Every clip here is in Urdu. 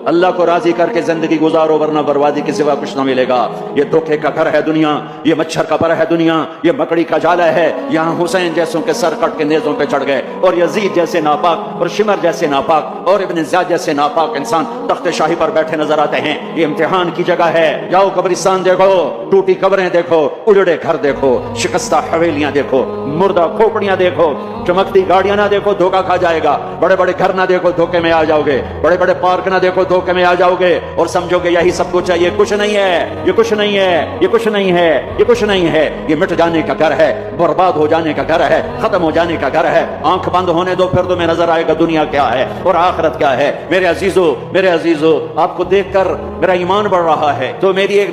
اللہ کو راضی کر کے زندگی گزارو ورنہ بربادی کے سوا کچھ نہ ملے گا۔ یہ دھوکے کا گھر ہے دنیا، یہ مچھر کا پر ہے دنیا، یہ مکڑی کا جالا ہے۔ یہاں حسین جیسوں کے سر کٹ کے نیزوں پہ چڑھ گئے، اور یزید جیسے ناپاک اور شمر جیسے ناپاک اور ابن زیاد جیسے ناپاک انسان تخت شاہی پر بیٹھے نظر آتے ہیں۔ یہ امتحان کی جگہ ہے۔ جاؤ قبرستان دیکھو، ٹوٹی قبریں دیکھو، اجڑے گھر دیکھو، شکستہ حویلیاں دیکھو، مردہ کھوپڑیاں دیکھو، چمکتی گاڑیاں نہ دیکھو دھوکہ کھا جائے گا، بڑے بڑے گھر نہ دیکھو دھوکے میں آ جاؤ گے، بڑے بڑے پارک نہ دیکھو دھوکے میں آ جاؤ گے اور سمجھو گے یہی سب کچھ ہے۔ یہ کچھ نہیں ہے، یہ کچھ نہیں ہے، یہ کچھ نہیں ہے، یہ کچھ نہیں ہے۔ یہ مٹ جانے کا گھر ہے، برباد ہو جانے کا گھر ہے، ختم ہو جانے کا گھر ہے۔ آنکھ بند ہونے دو، پھر تمہیں نظر آئے گا دنیا کیا ہے اور آخرت کیا ہے۔ میرے عزیزو، میرے عزیزو، آپ کو دیکھ کر میرا ایمان بڑھ رہا ہے، تو میری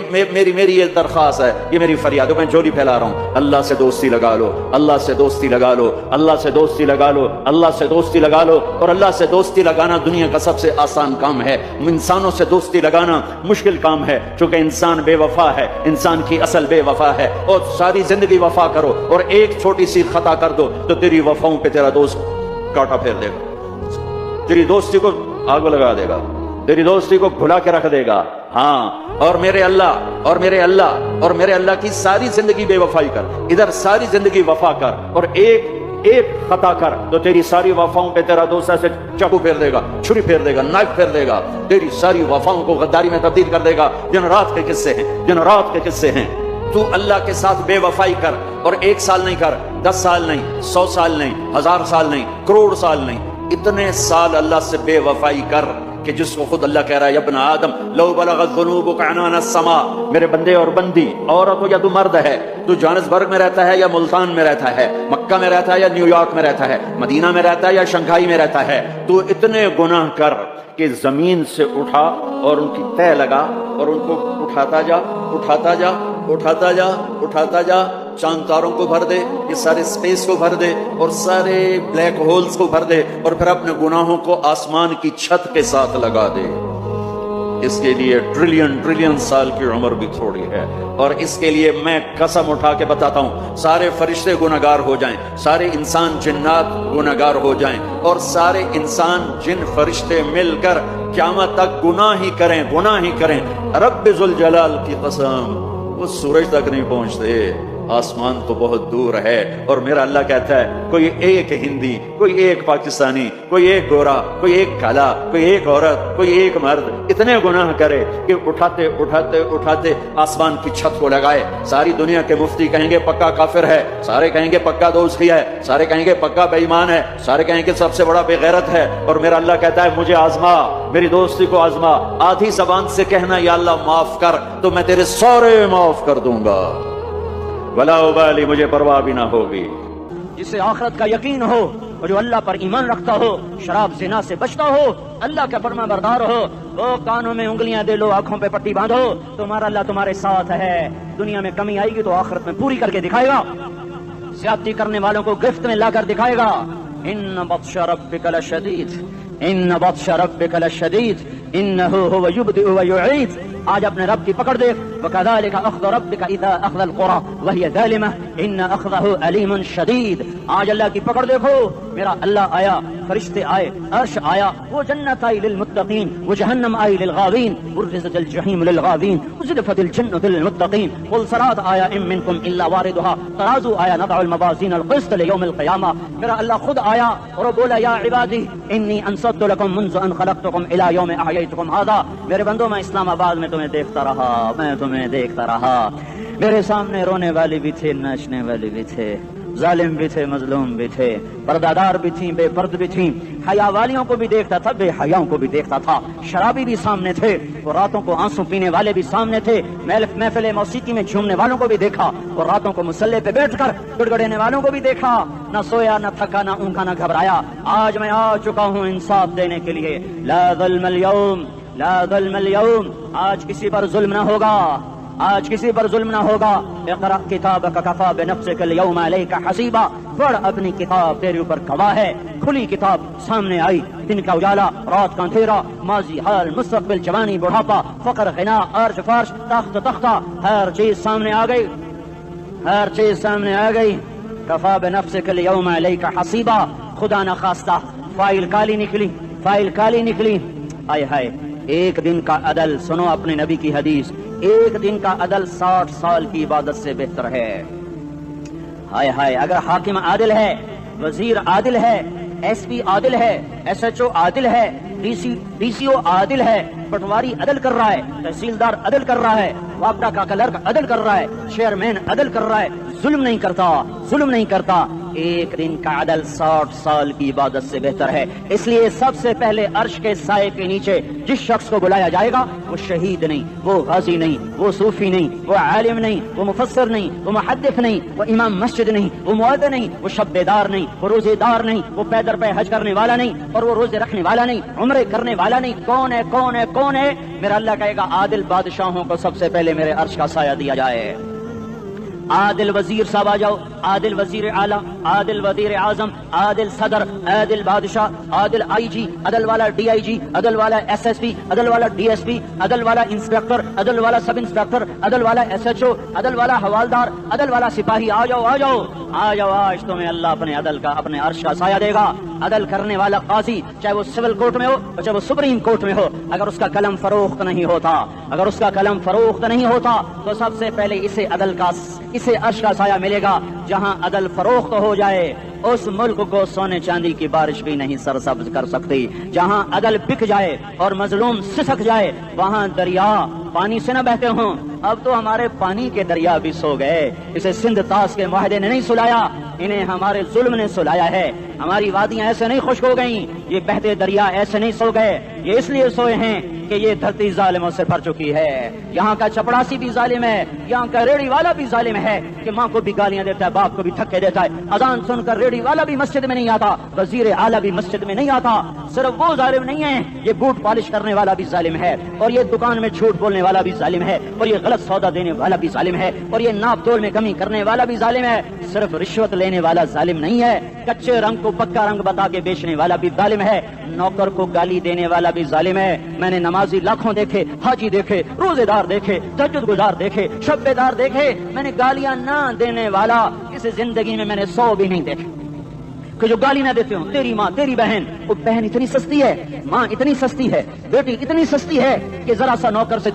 یہ درخواست ہے، یہ میری فریاد ہے، میں جھولی پھیلا رہا ہوں۔ اللہ سے دوستی لگا لو، اللہ سے دوستی لگا لو، اللہ سے دوستی لگا لو، اللہ سے دوستی لگا لو۔ اور اللہ سے دوستی لگانا دنیا کا سب سے آسان کام ہے۔ انسانوں سے دوستی لگانا مشکل کام ہے، چونکہ انسان بے وفا ہے، انسان کی اصل بے وفا ہے۔ اور ساری زندگی وفا کرو اور ایک چھوٹی سی خطا کر دو تو تیری وفاؤں پہ تیرا دوست کاٹا پھیر دے گا، تیری دوستی کو آگ لگا دے گا، تیری دوستی کو بھلا کے رکھ دے گا۔ ہاں، اور میرے اللہ کی ساری زندگی بے وفائی کر، ادھر ساری زندگی وفا کر، اور ایک خطا کر تو تیری ساری وفاؤں پہ تیرا دوست ایسے چاقو پھیر دے گا، چھری پھیر دے گا، نائف پھیر دے گا، تیری ساری وفاؤں کو غداری میں تبدیل کر دے گا۔ دن رات کے قصے ہیں، دن رات کے قصے ہیں۔ تو اللہ کے ساتھ بے وفائی کر، اور 1 سال نہیں کر، 10 سال نہیں، 100 سال نہیں، 1000 سال نہیں، کروڑ سال نہیں، اتنے سال اللہ سے بے وفائی کر کہ جس کو خود اللہ کہہ رہا ہے، یا ابن آدم لو بلغت ذنوبک عنان السماء، میرے بندے اور بندی، عورت ہو یا تو مرد ہے، تو جوہانسبرگ میں رہتا ہے یا ملتان میں رہتا ہے، مکہ میں رہتا ہے یا نیو یارک میں رہتا ہے، مدینہ میں رہتا ہے یا شنگھائی میں رہتا ہے، تو اتنے گناہ کر کہ زمین سے اٹھا اور ان کی تہ لگا اور ان کو اٹھاتا جا، اٹھاتا جا، اٹھاتا جا، اٹھاتا جا، چاند تاروں کو بھر دے، یہ سارے سپیس کو بھر دے اور سارے بلیک ہولز کو بھر دے، اور پھر اپنے گناہوں کو آسمان کی چھت کے ساتھ لگا دے۔ اس کے لیے ٹریلین سال کی عمر بھی تھوڑی ہے، اور اس کے لیے میں قسم اٹھا کے بتاتا ہوں، سارے فرشتے گنہگار ہو جائیں، سارے انسان جنات گنہگار ہو جائیں، اور سارے انسان جن فرشتے مل کر قیامت تک گناہ ہی کریں، رب ذوالجلال کی قسم وہ سورج تک نہیں پہنچتے، آسمان تو بہت دور ہے۔ اور میرا اللہ کہتا ہے، کوئی ایک ہندی، کوئی ایک پاکستانی، کوئی ایک گورا، کوئی ایک کالا، کوئی ایک عورت، کوئی ایک مرد اتنے گناہ کرے کہ اٹھاتے اٹھاتے اٹھاتے آسمان کی چھت کو لگائے، ساری دنیا کے مفتی کہیں گے پکا کافر ہے، سارے کہیں گے پکا دوزخی ہے، سارے کہیں گے پکا بے ایمان ہے، سارے کہیں گے سب سے بڑا بے غیرت ہے۔ اور میرا اللہ کہتا ہے، مجھے آزما، میری دوستی کو آزما، آدھی زبان سے کہنا یا اللہ معاف کر، تو میں تیرے سارے معاف کر دوں گا، ولا ابالی، مجھے پرواہ بھی نہ ہوگی۔ جسے آخرت کا یقین ہو اور جو اللہ پر ایمان رکھتا ہو، شراب زنا سے بچتا ہو، اللہ کا فرما بردار ہو، وہ کانوں میں انگلیاں دے لو، آنکھوں پہ پٹی باندھو، تمہارا اللہ تمہارے ساتھ ہے۔ دنیا میں کمی آئے گی تو آخرت میں پوری کر کے دکھائے گا، زیادتی کرنے والوں کو گرفت میں لا کر دکھائے گا۔ ان بطش ربک لشدید، ان بطش ربک لشدید، انہ هو یبدئ ویعید۔ آج اپنے رب کی پکڑ دیکھ، وَكَذَلِكَ أَخْذُ رَبِّكَ إِذَا أَخْذَ الْقُرَى وَهِيَ ظَالِمَةٌ إِنَّ أَخْذَهُ أَلِيمٌ شَدِيدٌ۔ آج اللہ کی پکڑ دیکھو، میرا اللہ آیا، فرشتے آئے، عرش آیا، وہ جنت آئی للمتقین، وہ جہنم آئی للغاوین، برزت الجحیم للغاوین، وزلفت الجنة للمتقین، قل صراط آیا ام منکم الا واردها، ترازو آیا، نضع الموازین القسط لیوم القیامہ۔ میرا اللہ خود آیا اور بولا، یا عبادی انی انصت لکم منذ ان خلقتکم الى یوم احییتکم ھذا۔ میرے بندوں، میں اسلام آباد میں تمہیں دیکھتا رہا، میں تمہیں دیکھتا رہا، میرے سامنے رونے والے بھی تھے، ناچنے والے بھی تھے، ظالم بھی تھے، مظلوم بھی تھے، پردادار بھی تھیں، بے پرد بھی تھیں، حیا والیوں کو بھی دیکھتا تھا، بے حیاؤں کو بھی دیکھتا تھا، شرابی بھی سامنے تھے، اور راتوں کو آنسو پینے والے بھی سامنے تھے، محفل موسیقی میں جھومنے والوں کو بھی دیکھا، اور راتوں کو مصلی پہ بیٹھ کر گڑگڑانے والوں کو بھی دیکھا، نہ سویا، نہ تھکا، نہ اونگا، نہ گھبرایا۔ آج میں آ چکا ہوں انصاف دینے کے لیے، لا ظلم اليوم، لا ظلم اليوم، آج کسی پر ظلم نہ ہوگا، آج کسی پر ظلم نہ ہوگا۔ اقرأ کتابک کفا بنفسک اليوم علیک حسیبا، پڑھ اپنی کتاب، تیرے اوپر گواہ ہے۔ کھلی کتاب سامنے آئی، دن کا اجالا، رات کا اندھیرا، ماضی، حال، مستقبل، جوانی، بڑھاپا، فقر، غنا، عرش، فرش، تخت، تختہ، ہر چیز سامنے آ گئی، ہر چیز سامنے آ گئی۔ کفا بنفسک اليوم علیک حسیبا، خدا نخواستہ فائل کالی نکلی، فائل کالی نکلی، آئے ہائے، ایک دن کا عدل، سنو اپنے نبی کی حدیث، ایک دن کا عدل 60 سال کی عبادت سے بہتر ہے۔ ہائے ہائے، اگر حاکم عادل ہے، وزیر عادل ہے، ایس پی عادل ہے، ایس ایچ او عادل ہے، ڈی سی او عادل ہے، پٹواری عدل کر رہا ہے، تحصیلدار عدل کر رہا ہے، وابڈا کا کلرک عدل کر رہا ہے، چیئرمین عدل کر رہا ہے، ظلم نہیں کرتا، ظلم نہیں کرتا، ایک دن کا عدل 60 سال کی عبادت سے بہتر ہے۔ اس لیے سب سے پہلے عرش کے سائے کے نیچے جس شخص کو بلایا جائے گا وہ شہید نہیں، وہ غازی نہیں، وہ صوفی نہیں، وہ عالم نہیں، وہ مفسر نہیں، وہ محدث نہیں، وہ امام مسجد نہیں، وہ مؤذن نہیں، وہ شب بیدار نہیں، وہ روزے دار نہیں، وہ پیدر پہ حج کرنے والا نہیں، اور وہ روزے رکھنے والا نہیں، عمرے کرنے والا نہیں۔ کون ہے کون ہے کون ہے؟ میرا اللہ کہے گا عادل بادشاہوں کو سب سے پہلے میرے عرش کا سایہ دیا جائے۔ عادل وزیر صاحب آ جاؤ، عادل وزیر اعلیٰ، عادل وزیر اعظم، عادل صدر، عادل بادشاہ، عادل آئی جی، عدل والا ڈی آئی جی، عدل والا ایس ایس پی، عدل والا ڈی ایس پی، عدل والا انسپیکٹر، عدل والا سب انسپیکٹر، عدل والا ایس ایچ او، عدل والا حوالدار، عدل والا سپاہی، آ جاؤ آ جاؤ آ جاؤ، آج تمہیں اللہ اپنے عدل کا، اپنے عرش کا سایہ دے گا۔ عدل کرنے والا قاضی، چاہے وہ سول کورٹ میں ہو اور چاہے وہ سپریم کورٹ میں ہو، اگر اس کا قلم فروخت نہیں ہوتا، اگر اس کا قلم فروخت نہیں ہوتا تو سب سے پہلے اسے عدل کا، اسے عرش کا سایہ ملے گا۔ جہاں عدل فروخت ہو جائے اس ملک کو سونے چاندی کی بارش بھی نہیں سرسبز کر سکتی۔ جہاں عدل بک جائے اور مظلوم سسک جائے وہاں دریا پانی سے نہ بہتے ہوں۔ اب تو ہمارے پانی کے دریا بھی سو گئے، اسے سندھ طاس کے معاہدے نے نہیں سلایا، انہیں ہمارے ظلم نے سلایا ہے۔ ہماری وادیاں ایسے نہیں خشک ہو گئیں، یہ بہتے دریا ایسے نہیں سو گئے، یہ اس لیے سوئے ہیں کہ یہ دھرتی ظالموں سے بھر چکی ہے۔ یہاں کا چپڑاسی بھی ظالم ہے، یہاں کا ریڑھی والا بھی ظالم ہے کہ ماں کو بھی گالیاں دیتا ہے، باپ کو بھی دھکے دیتا ہے۔ اذان سن کر ریڑھی والا بھی مسجد میں نہیں آتا، وزیر اعلیٰ بھی مسجد میں نہیں آتا۔ صرف وہ ظالم نہیں ہے، یہ بوٹ پالش کرنے والا بھی ظالم ہے، اور یہ دکان میں جھوٹ بولنے والا بھی ظالم ہے، اور یہ غلط سودا دینے والا بھی ظالم ہے، اور یہ ناپ تول میں کمی کرنے والا بھی ظالم ہے۔ صرف رشوت لینے والا ظالم نہیں ہے، کچے رنگ کو پکا رنگ بتا کے بیچنے والا بھی ظالم ہے، نوکر کو گالی دینے والا بھی ظالم ہے۔ میں نے نمازی لاکھوں دیکھے، حاجی دیکھے، روزے دار دیکھے، تہجد گزار دیکھے، شب بیدار دیکھے، میں نے گالیاں نہ دینے والا اس زندگی میں نے 100 بھی نہیں دیکھے کہ جو گالی نہ دیتے ہوں۔ تیری ماں، تیری بہن، وہ بہن اتنی سستی ہے، ماں اتنی سستی ہے، بیٹی اتنی سستی ہے کہ ذرا سا نوکر سے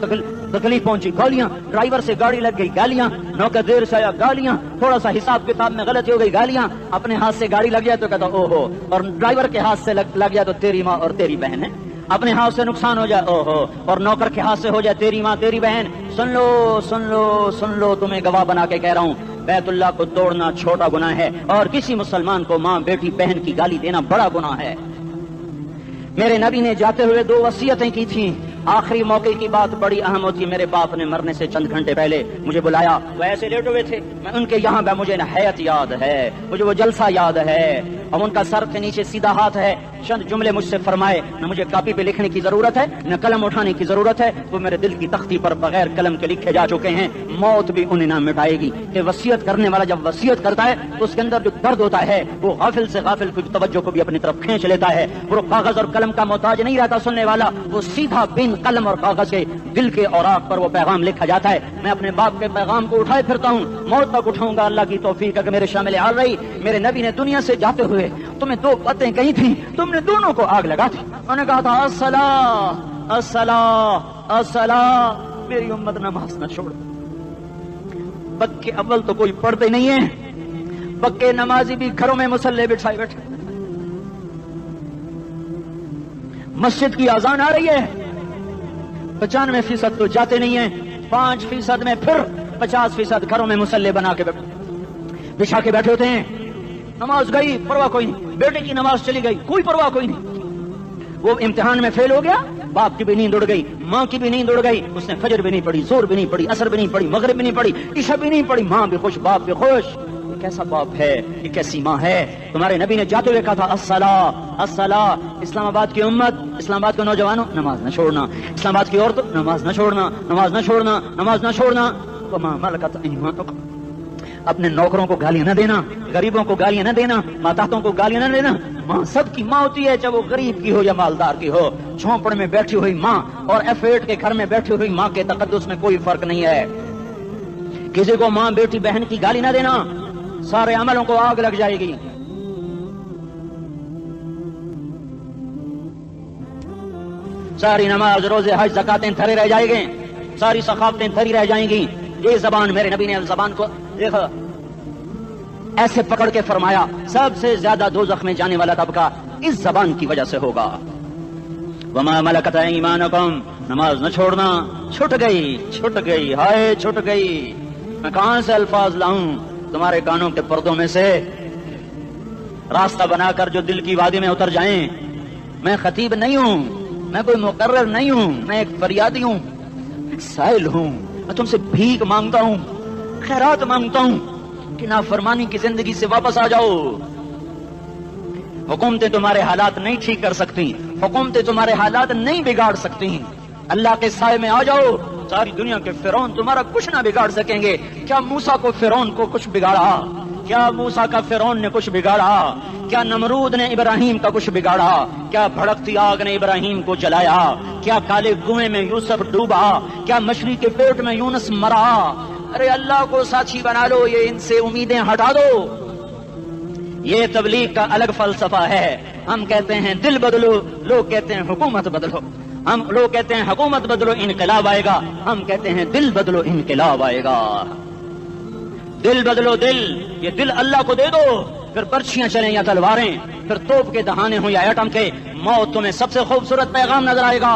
تکلیف پہنچی گالیاں، ڈرائیور سے گاڑی لگ گئی گالیاں، نوکر دیر سے آیا گالیاں، تھوڑا سا حساب کتاب میں غلطی ہو گئی گالیاں، اپنے ہاتھ سے گاڑی لگ جائے تو کہتا او ہو، اور ڈرائیور کے ہاتھ سے لگ جائے تو تیری ماں اور تیری بہن ہے، اپنے ہاتھ سے نقصان ہو جائے او ہو، اور نوکر کے ہاتھ سے ہو جائے تیری ماں تیری بہن۔ سن لو سن لو سن لو، تمہیں گواہ بنا کے کہہ رہا ہوں، بیت اللہ کو توڑنا چھوٹا گناہ ہے، اور کسی مسلمان کو ماں بیٹی بہن کی گالی دینا بڑا گناہ ہے۔ میرے نبی نے جاتے ہوئے 2 وصیتیں کی تھیں، آخری موقع کی بات بڑی اہم ہوتی۔ میرے باپ نے مرنے سے چند گھنٹے پہلے مجھے بلایا، وہ ایسے لیٹے ہوئے تھے، میں ان کے یہاں مجھے حیات یاد ہے، مجھے وہ جلسہ یاد ہے، اب ان کا سر کے نیچے سیدھا ہاتھ ہے۔ چند جملے مجھ سے فرمائے، نہ مجھے کاپی پہ لکھنے کی ضرورت ہے نہ قلم اٹھانے کی ضرورت ہے، وہ میرے دل کی تختی پر بغیر قلم کے لکھے جا چکے ہیں، موت بھی انہیں نہ مٹائے گی۔ کہ وصیت کرنے والا جب وصیت کرتا ہے تو اس کے اندر جو درد ہوتا ہے وہ غافل سے غافل کی توجہ کو بھی اپنی طرف کھینچ لیتا ہے، وہ کاغذ اور قلم کا محتاج نہیں رہتا سننے والا، وہ سیدھا بن قلم اور کاغذ کے دل کے اوراق پر وہ پیغام لکھا جاتا ہے۔ میں اپنے باپ کے پیغام کو اٹھائے پھرتا ہوں، موت تک اٹھاؤں گا، اللہ کی توفیق ہے کہ میرے شامل حال رہی۔ میرے نبی نے دنیا سے جاتے ہوئے تمہیں 2 باتیں کہی تھی، تم نے دونوں کو آگ لگا تھی۔ انہوں نے کہا تھا الصلاۃ الصلاۃ الصلاۃ، میری امت نماز نہ چھوڑ۔ پکے اول تو کوئی پڑھتے نہیں ہے، پکے نمازی بھی گھروں میں مصلے بٹھائے بیٹھے، مسجد کی اذان آ رہی ہے، 95% تو جاتے نہیں ہیں، 5% میں پھر 50% گھروں میں مصلے بنا کے بچھا کے بیٹھے ہوتے ہیں۔ نماز گئی پرواہ کوئی نہیں، بیٹے کی نماز چلی گئی کوئی پرواہ کوئی نہیں، وہ امتحان میں فیل ہو گیا، باپ کی بھی نیند اڑ گئی، ماں کی بھی نیند اڑ گئی، اس نے فجر بھی نہیں پڑھی، زور بھی نہیں پڑھی، عصر بھی نہیں پڑھی، مغرب بھی نہیں پڑھی، عشاء بھی نہیں پڑھی، ماں بھی خوش باپ بھی خوش۔ یہ کیسا باپ ہے، یہ کیسی ماں ہے؟ تمہارے نبی نے جاتے ہوئے کہا تھا الصلاۃ الصلاۃ۔ اسلام آباد کی امت، اسلام آباد کے نوجوانوں، نماز نہ چھوڑنا، اسلام آباد کی عورتوں، نماز نہ چھوڑنا، نماز نہ چھوڑنا، نماز نہ چھوڑنا۔ وما ملکت ایمانکم، اپنے نوکروں کو گالیاں نہ دینا، غریبوں کو گالیاں نہ دینا، ماتحتوں کو گالیاں نہ دینا۔ ماں سب کی ماں ہوتی ہے، چاہے وہ غریب کی ہو یا مالدار کی ہو، جھونپڑ میں بیٹھی ہوئی ماں اور F8 کے گھر میں بیٹھی ہوئی ماں کے تقدس میں کوئی فرق نہیں ہے۔ کسی کو ماں بیٹی بہن کی گالی نہ دینا، سارے عملوں کو آگ لگ جائے گی۔ ساری نماز روزے حج زکاتیں دھرے رہ جائیں گے, ساری ثقافتیں دھری رہ جائیں گی. یہ زبان, میرے نبی نے زبان کو دیکھو ایسے پکڑ کے فرمایا سب سے زیادہ دوزخ میں جانے والا طبقہ اس زبان کی وجہ سے ہوگا. وما ملکت ایمانکم, نماز نہ چھوڑنا. چھٹ گئی ہائے چھٹ گئی. میں کہاں سے الفاظ لاؤں تمہارے کانوں کے پردوں میں سے, راستہ بنا کر جو دل کی وادی میں اتر جائیں. میں خطیب نہیں ہوں, میں کوئی مقرر نہیں ہوں, میں ایک فریادی ہوں, ایک سائل ہوں. میں تم سے بھیک مانگتا ہوں, خیرات مانگتا ہوں کہ نافرمانی کی زندگی سے واپس آ جاؤ. حکومتیں تمہارے حالات نہیں ٹھیک کر سکتی, حکومتیں تمہارے حالات نہیں بگاڑ سکتی. اللہ کے سائے میں آ جاؤ. ساری دنیا کے فرعون تمہارا کچھ نہ بگاڑ سکیں گے. کیا موسیٰ کو فرعون کو کچھ بگاڑا؟ کیا موسیٰ کا فرعون نے کچھ بگاڑا؟ کیا نمرود نے ابراہیم کا کچھ بگاڑا؟ کیا بھڑکتی آگ نے ابراہیم کو جلایا؟ کیا کالے کنویں میں یوسف ڈوبا؟ کیا مچھلی کے پیٹ میں یونس مرا؟ ارے اللہ کو ساتھی بنا لو, یہ ان سے امیدیں ہٹا دو. یہ تبلیغ کا الگ فلسفہ ہے. ہم کہتے ہیں دل بدلو, لوگ کہتے ہیں حکومت بدلو. لوگ کہتے ہیں حکومت بدلو انقلاب آئے گا, ہم کہتے ہیں دل بدلو انقلاب آئے گا. دل بدلو دل, یہ دل اللہ کو دے دو, پھر برچیاں چلیں یا تلواریں, پھر توپ کے دہانے ہوں یا ایٹم کے, موت تمہیں سب سے خوبصورت پیغام نظر آئے گا.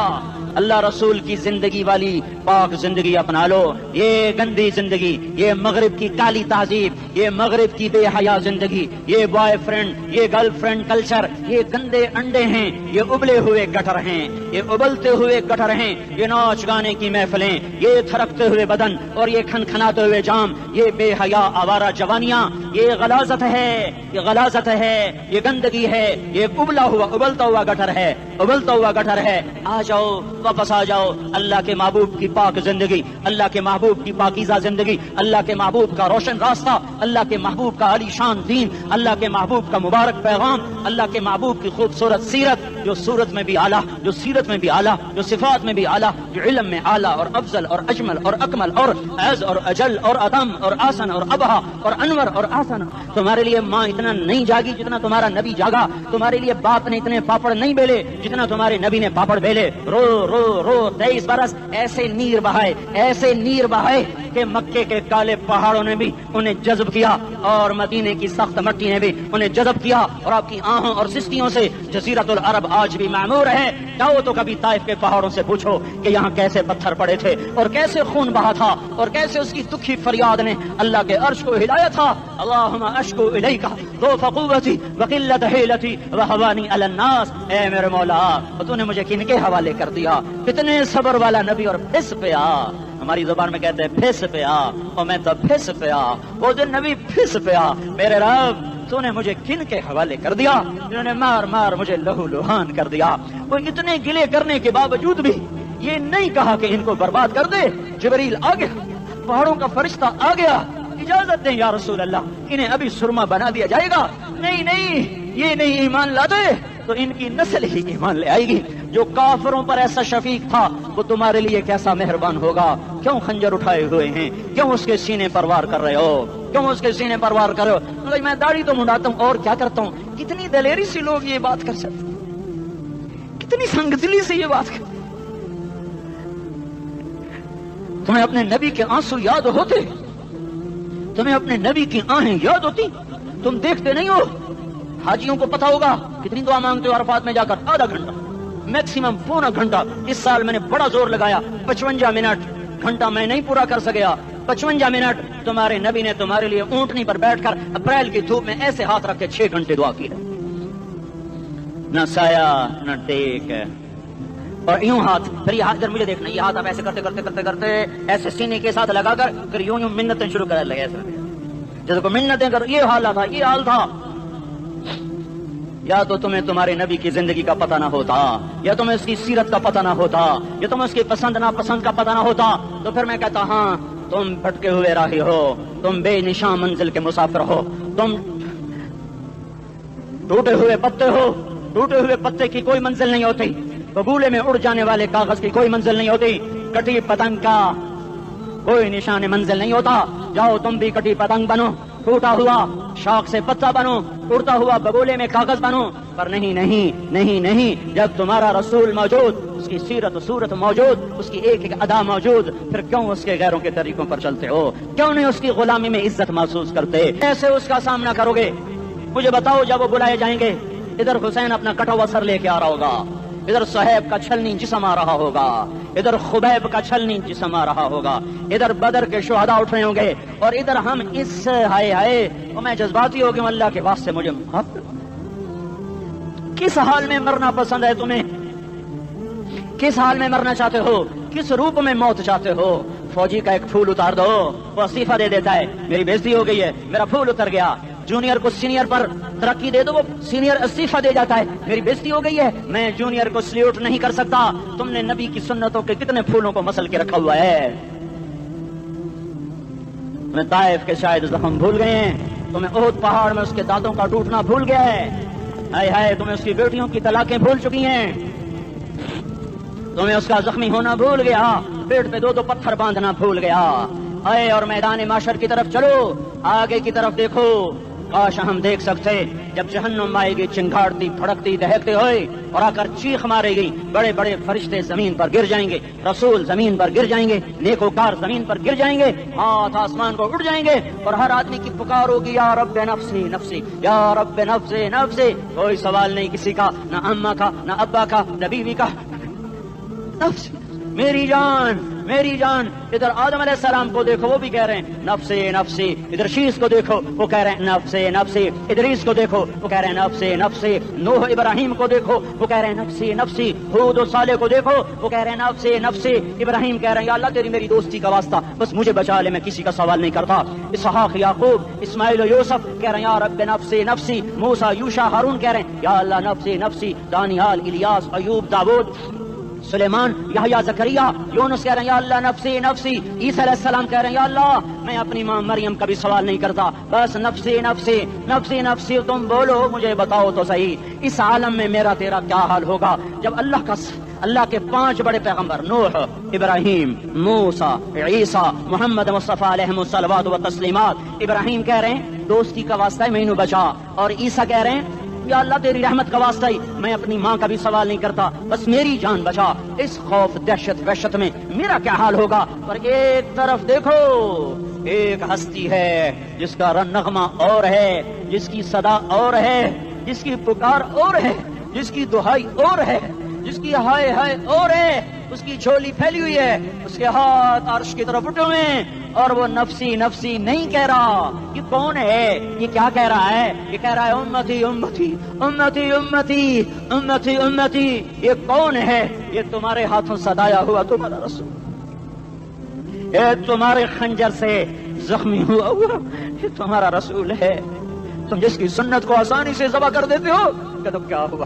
اللہ رسول کی زندگی والی پاک زندگی اپنا لو. یہ گندی زندگی, یہ مغرب کی کالی تہذیب, یہ مغرب کی بے حیا زندگی, یہ بوائے فرینڈ, یہ گرل فرینڈ کلچر, یہ گندے انڈے ہیں, یہ ابلے ہوئے گٹر ہیں, یہ ابلتے ہوئے گٹر ہیں. یہ ناچ گانے کی محفلیں, یہ تھرکتے ہوئے بدن اور یہ کھنکھناتے ہوئے جام, یہ بے حیا آوارہ جوانیاں, یہ غلاظت ہے, یہ غلاظت ہے, یہ گندگی ہے, یہ ابلتا ہوا گٹر ہے, ابلتا ہوا گٹر ہے. آ جاؤ, واپس آ جاؤ. اللہ کے محبوب کی پاک زندگی, اللہ کے محبوب کی پاکیزہ زندگی, اللہ کے محبوب کا روشن راستہ, اللہ کے محبوب کا علی شان دین, اللہ کے محبوب کا مبارک پیغام, اللہ کے محبوب کی خوبصورت سیرت, جو صورت میں بھی اعلیٰ, جو سیرت میں بھی اعلیٰ, جو صفات میں بھی اعلیٰ, جو علم میں اعلیٰ اور افضل اور اجمل اور اکمل اور اعز اور اجل اور ادم اور آسن اور ابہا اور انور اور آسن. تمہارے لیے ماں اتنا نہیں جاگی جتنا تمہارا نبی جاگا. تمہارے لیے باپ نے اتنے پاپڑ نہیں بیلے جتنا تمہارے نبی نے پاپڑ بیلے. رو رو رو 23 برس ایسے نیر بہائے, ایسے نیر بہائے کہ مکے کے کالے پہاڑوں نے بھی انہیں جذب کیا اور مدینے کی سخت مٹی نے بھی انہیں جذب کیا. اور آپ کی آہوں اور سستیوں سے جزیرت العرب آج بھی معمور ہے. جاؤ تو کبھی طائف کے پہاڑوں سے پوچھو کہ یہاں کیسے پتھر پڑے تھے اور کیسے خون بہا تھا اور کیسے اس کی دکھی فریاد نے اللہ کے عرش کو ہلایا تھا. اللہم اشکو الیکا ضعف قوتی وقلت حیلتی وہوانی علی الناس. اے میرے مولا, تو نے مجھے کن کے حوالے کر دیا؟ کتنے صبر والا نبی اور پھس پہ آ. ہماری زبان میں کہتے ہیں پھس پہ آ, اور میں تو پھس پہ آ. وہ دن نبی پھس پہ آ. میرے رب, تو نے مجھے کن کے حوالے کر دیا جنہوں نے مار مار مجھے لہو لہان کر دیا. وہ اتنے گلے کرنے کے باوجود بھی یہ نہیں کہا کہ ان کو برباد کر دے. جبریل آ گیا, پہاڑوں کا فرشتہ آ گیا, اجازت دیں یا رسول اللہ, انہیں ابھی سرما بنا دیا جائے گا. نہیں نہیں, یہ نہیں ایمان لاتے تو ان کی نسل ہی ایمان لے آئے گی. جو کافروں پر ایسا شفیق تھا وہ تمہارے لیے کیسا مہربان ہوگا. کیوں خنجر اٹھائے ہوئے ہیں, کیوں اس کے سینے پر وار کر رہے ہو, کیوں اس کے سینے پر وار کر رہے ہو؟ میں داڑھی تو منڈاتا ہوں اور کیا کرتا ہوں. کتنی دلیری سے لوگ یہ بات کر سکتے, کتنی سنگدلی سے یہ بات کر. تمہیں اپنے نبی کے آنسو یاد ہوتے, تمہیں اپنے نبی کی آہیں یاد ہوتی. تم دیکھتے نہیں ہو. حاجیوں کو پتا ہوگا کتنی دعا مانگتے ہو عرفات میں جا کر, آدھا گھنٹہ, میکسیمم پونا گھنٹہ. اس سال میں نے بڑا زور لگایا, 55 منٹ. گھنٹہ میں نہیں پورا کر سکیا. 55 منٹ تمہارے نبی نے تمہارے لیے اونٹنی پر بیٹھ کر اپریل کی دھوپ میں ایسے ہاتھ رکھ کے 6 گھنٹے دعا کی ہے. نہ سایہ نہ ٹیک, اور یوں ہاتھ, پھر یہ ہاتھ ادھر مجھے دیکھنا, یہ ہاتھ آپ ایسے کرتے کرتے کرتے کرتے ایسے سینے کے ساتھ لگا کر پھر یوں یوں منتیں شروع کرنے لگے. ایسے جیسے کو منتیں کر, یہ حال تھا, یہ حال تھا. یا تو تمہیں تمہارے نبی کی زندگی کا پتہ نہ ہوتا, یا تمہیں اس کی سیرت کا پتہ نہ ہوتا, یا تمہیں اس کی پسند ناپسند کا پتہ نہ ہوتا, تو پھر میں کہتا ہاں تم بھٹکے ہوئے راہی ہو, تم بے نشان منزل کے مسافر ہو, تم ٹوٹے ہوئے پتے ہو. ٹوٹے ہوئے پتے کی کوئی منزل نہیں ہوتی, ببولے میں اڑ جانے والے کاغذ کی کوئی منزل نہیں ہوتی, کٹی پتنگ کا کوئی نشان منزل نہیں ہوتا. جاؤ تم بھی کٹی پتنگ بنو, ٹوٹا ہوا شاخ سے پتا بنو, اڑتا ہوا بگولے میں کاغذ بنو, پر نہیں نہیں نہیں نہیں, جب تمہارا رسول موجود, اس کی سیرت و صورت موجود, اس کی ایک ایک ادا موجود, پھر کیوں اس کے غیروں کے طریقوں پر چلتے ہو؟ کیوں نہیں اس کی غلامی میں عزت محسوس کرتے؟ کیسے اس کا سامنا کرو گے؟ مجھے بتاؤ. جب وہ بلائے جائیں گے, ادھر حسین اپنا کٹا ہوا سر لے کے آ رہا ہوگا, ادھر صہیب کا چھلنی جسم آ رہا ہوگا, ادھر خبیب کا چھلنی جسم آ رہا ہوگا, ادھر بدر کے شہداء اٹھ رہے ہوں گے, اور ادھر ہم اس ہائے ہائے میں جذباتی ہو گیا, اللہ کے واسطے مجھے کس حال میں مرنا پسند ہے تمہیں؟ کس حال میں مرنا چاہتے ہو؟ کس روپ میں موت چاہتے ہو؟ فوجی کا ایک پھول اتار دو, وہ استعفیٰ دے دیتا ہے, میری بےزتی ہو گئی ہے, میرا پھول اتر گیا. جونیئر کو سینئر پر ترقی دے دو, وہ سینئر استعفیٰ دے جاتا ہے, میری بےزتی ہو گئی ہے, میں جونیئر کو سلیوٹ نہیں کر سکتا. تم نے نبی کی سنتوں کے کتنے پھولوں کو مسل کے رکھا ہوا ہے. تمہیں طائف کے شاید زخم بھول گئے ہیں, تمہیں احد پہاڑ میں اس کے دانتوں کا ٹوٹنا بھول گیا ہے, ہائے ہائے تمہیں اس کی بیٹیوں کی طلاقیں بھول چکی ہیں, تمہیں اس کا زخمی ہونا بھول گیا, پیٹ پہ دو دو پتھر باندھنا بھول گیا. آئے اور میدان معاشر کی طرف چلو, آگے کی طرف دیکھو. کاش ہم دیکھ سکتے جب جہنم آئے گی چنگھاڑتی پھڑکتی دہکتے ہوئے اور آ کر چیخ مارے گی, بڑے بڑے فرشتے زمین پر گر جائیں گے, رسول زمین پر گر جائیں گے, نیکوکار زمین پر گر جائیں گے, ہاتھ آسمان کو اڑ جائیں گے, اور ہر آدمی کی پکار ہوگی یا رب نفسی نفسی, یا رب نفسی نفسی. کوئی سوال نہیں کسی کا, نہ اماں کا, نہ ابا کا, نہ بیوی کا. نفسی, میری جان میری جان. ادھر آدم علیہ السلام کو دیکھو, وہ بھی کہہ رہے ہیں نفسی نفسی. ادھر شیش کو دیکھو, وہ کہہ رہے ہیں نفسی نفسی. ادریس کو دیکھو, وہ کہہ رہے ہیں نفسی نفسی. نوح ابراہیم کو دیکھو, وہ کہہ رہے ہیں نفسی نفسی. ہود و صالح کو دیکھو, وہ کہہ رہے ہیں نفسی نفسی. ابراہیم کہہ رہے ہیں یا اللہ تیری میری دوستی کا واسطہ, بس مجھے بچا لے, میں کسی کا سوال نہیں کرتا. اسحاق یعقوب اسماعیل و یوسف کہہ رہے ہیں یا رب نفسی نفسی. موسیٰ یوشع ہارون کہہ رہے ہیں یا اللہ نفسی نفسی. دانیال الیاس ایوب داؤد سلیمان یحییٰ زکریا یونس کہہ رہے ہیں یا اللہ نفسی نفسی. عیسیٰ علیہ السلام کہہ رہے ہیں یا اللہ میں اپنی ماں مریم کا بھی سوال نہیں کرتا, بس نفسی نفسی نفسی نفسی. تم بولو, مجھے بتاؤ تو صحیح, اس عالم میں میرا تیرا کیا حال ہوگا جب اللہ کے 5 بڑے پیغمبر نوح, ابراہیم, موسیٰ, عیسیٰ, محمد مصطفیٰ علیہ الصلوات و تسلیمات. ابراہیم کہہ رہے ہیں دوستی کا واسطہ ہے مینو بچا, اور عیسیٰ کہہ رہے ہیں یا اللہ تیری رحمت کا واسطہ ہی میں اپنی ماں کا بھی سوال نہیں کرتا, بس میری جان بچا. اس خوف دہشت وحشت میں میرا کیا حال ہوگا؟ اور ایک طرف دیکھو, ایک ہستی ہے جس کا نغمہ اور ہے, جس کی صدا اور ہے, جس کی پکار اور ہے, جس کی دہائی اور ہے, جس کی ہائے ہائے اور ہے. اس کی جھولی پھیلی ہوئی ہے, اس کے ہاتھ عرش کی طرف اٹھے ہوئے ہیں, اور وہ نفسی نفسی نہیں کہہ رہا. یہ کون ہے؟ یہ کیا کہہ رہا ہے؟ یہ کہہ رہا ہے امتی امتی امتی امتی امتی امتی. یہ کون ہے؟ یہ تمہارے ہاتھوں صدایا ہوا تمہارا رسول, یہ تمہارے خنجر سے زخمی ہوا یہ تمہارا رسول ہے. تم جس کی سنت کو آسانی سے ذبح کر دیتے ہو, کہ تو کیا ہوا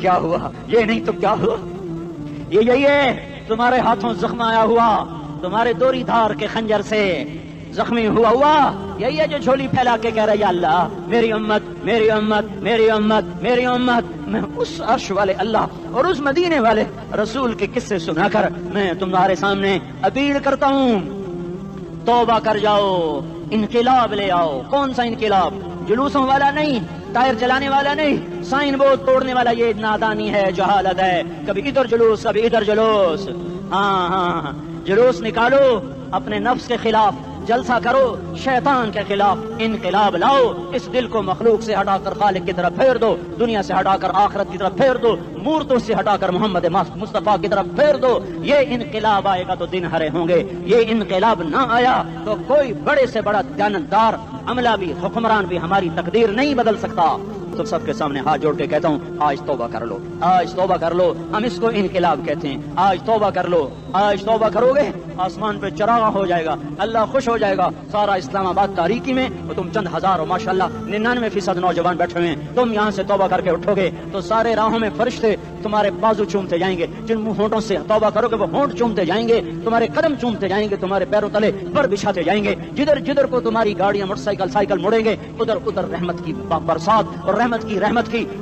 کیا ہوا, یہ نہیں تو کیا ہوا. یہ یہی ہے تمہارے ہاتھوں زخم آیا ہوا, تمہارے دوری دھار کے خنجر سے زخمی ہوا, یہی ہے جو جھولی پھیلا کے کہہ رہا ہے یا اللہ میری امت میری امت میری امت میری امت. میں اس عرش والے اللہ اور اس مدینے والے رسول کے قصے سنا کر میں تمہارے سامنے اپیل کرتا ہوں, توبہ کر جاؤ, انقلاب لے آؤ. کون سا انقلاب؟ جلوسوں والا نہیں, ٹائر چلانے والا نہیں, سائن بورڈ توڑنے والا. یہ نادانی ہے, جہالت ہے. کبھی ادھر جلوس کبھی ادھر جلوس. ہاں جلوس نکالو اپنے نفس کے خلاف, جلسہ کرو شیطان کے خلاف, انقلاب لاؤ. اس دل کو مخلوق سے ہٹا کر خالق کی طرف پھیر دو, دنیا سے ہٹا کر آخرت کی طرف پھیر دو, مورتوں سے ہٹا کر محمد مصطفیٰ کی طرف پھیر دو. یہ انقلاب آئے گا تو دن ہرے ہوں گے. یہ انقلاب نہ آیا تو کوئی بڑے سے بڑا دیانتدار عملہ بھی, حکمران بھی ہماری تقدیر نہیں بدل سکتا. تو سب کے سامنے ہاتھ جوڑ کے کہتا ہوں آج توبہ کر لو, آج توبہ کر لو. ہم اس کو انقلاب کہتے ہیں. آج توبہ کر لو, آج توبہ کرو گے آسمان پہ چراغاں ہو جائے گا, اللہ خوش ہو جائے گا. سارا اسلام آباد تاریکی میں وہ تم چند ہزار اور ماشاءاللہ 99% نوجوان بیٹھے ہوئے ہیں. تم یہاں سے توبہ کر کے اٹھو گے تو سارے راہوں میں فرشتے تمہارے بازو چومتے جائیں گے. جن ہونٹوں سے توبہ کرو گے وہ ہونٹ چومتے جائیں گے, تمہارے قدم چومتے جائیں گے, تمہارے پیروں تلے پر بچھاتے جائیں گے. جدھر جدھر کو تمہاری گاڑیاں موٹر سائیکل سائیکل مڑیں گے ادھر ادھر رحمت کی برسات اور رحمت کی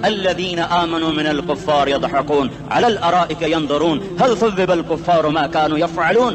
الذين آمنوا من الكفار يضحكون على الأرائك ينظرون هل ثوب الكفار ما كانوا يفعلون।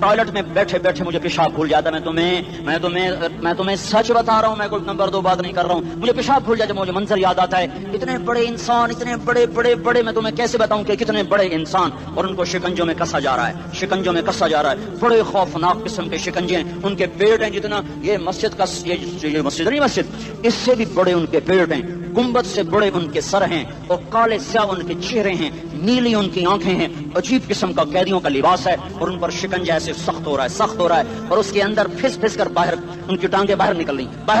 ٹوائلٹ میں بیٹھے بیٹھے مجھے پیشاب بھول جاتا ہے. میں تمہیں سچ بتا رہا ہوں, میں کوئی نمبر 2 بات نہیں کر رہا ہوں. مجھے پیشاب بھول جاتا ہے, مجھے منظر یاد آتا ہے. اتنے بڑے انسان, اتنے بڑے بڑے بڑے, میں تمہیں کیسے بتاؤں کہ کتنے بڑے انسان, اور ان کو شکنجوں میں کسا جا رہا ہے, شکنجوں میں کسا جا رہا ہے. بڑے خوفناک قسم کے شکنجے ہیں. ان کے پیٹ ہیں جتنا یہ مسجد کا, یہ مسجد نہیں مسجد, اس سے بھی بڑے ان کے پیٹ ہیں. گنبد سے بڑے ان کے سر ہیں, اور کالے سیاہ ان کے چہرے ہیں, نیلی ان کی آنکھیں ہیں. عجیب قسم کا قیدیوں کا لباس ہے, اور ان پر شکنجہ ایسے سخت ہو رہا ہے, سخت ہو رہا ہے. اور اس کے اندر پھس پھس کر باہر ان کی ٹانگیں باہر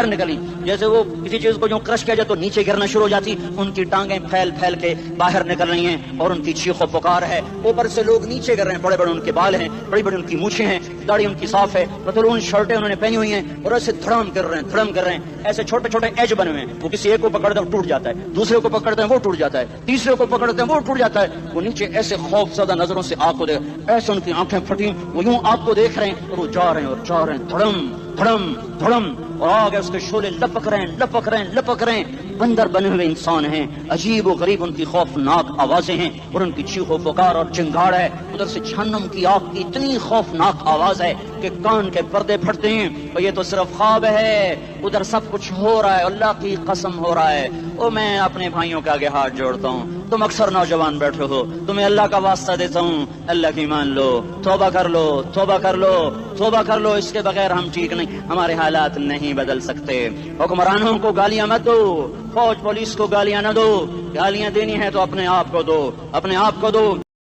نکلی, جیسے وہ کسی چیز کو جو کرش کیا جائے تو نیچے گرنا شروع ہو جاتی. ان کی ٹانگیں پھیل پھیل کے باہر نکل رہی ہیں, اور ان کی چیخ و پکار ہے. اوپر سے لوگ نیچے گر رہے ہیں. بڑے بڑے ان کے بال ہیں, بڑی بڑی ان کی مونچھیں ہیں, داڑھی ان کی صاف ہے, پتلون شرٹیں انہوں نے پہنی ہوئی ہیں, اور ایسے دھڑام کر رہے ہیں. ایسے چھوٹے چھوٹے ایج بنے ہوئے ہیں. وہ کسی ایک کو پکڑتے ہیں ٹوٹ جاتا ہے, دوسرے کو پکڑتے ہیں وہ ٹوٹ جاتا ہے, تیسرے کو پکڑتے ہیں وہ ٹوٹ جاتا ہے. وہ نیچے ایسے خوف زدہ نظروں سے آپ کو دیکھ, ایسے ان کی آنکھیں پھٹی, وہ یوں آپ کو دیکھ رہے ہیں, اور وہ جا رہے ہیں, دھڑم دھڑم دھڑم, اور آگے اس کے شعلے لپک رہے ہیں. بندر بنے ہوئے انسان ہیں, عجیب و غریب ان کی خوفناک آوازیں ہیں, اور ان کی چیخ و پکار اور چنگاڑ ہے. ادھر سے جہنم کی آگ کی اتنی خوفناک آواز ہے کہ کان کے پردے پھٹتے ہیں. اور یہ تو صرف خواب ہے, ادھر سب کچھ ہو رہا ہے, اللہ کی قسم ہو رہا ہے. اور میں اپنے بھائیوں کے آگے ہاتھ جوڑتا ہوں, تم اکثر نوجوان بیٹھے ہو, تمہیں اللہ کا واسطہ دیتا ہوں, اللہ کی مان لو, توبہ کر لو. اس کے بغیر ہم ٹھیک نہیں, ہمارے حالات نہیں بدل سکتے. حکمرانوں کو گالیاں مت دو, فوج پولیس کو گالیاں نہ دو. گالیاں دینی ہے تو اپنے آپ کو دو.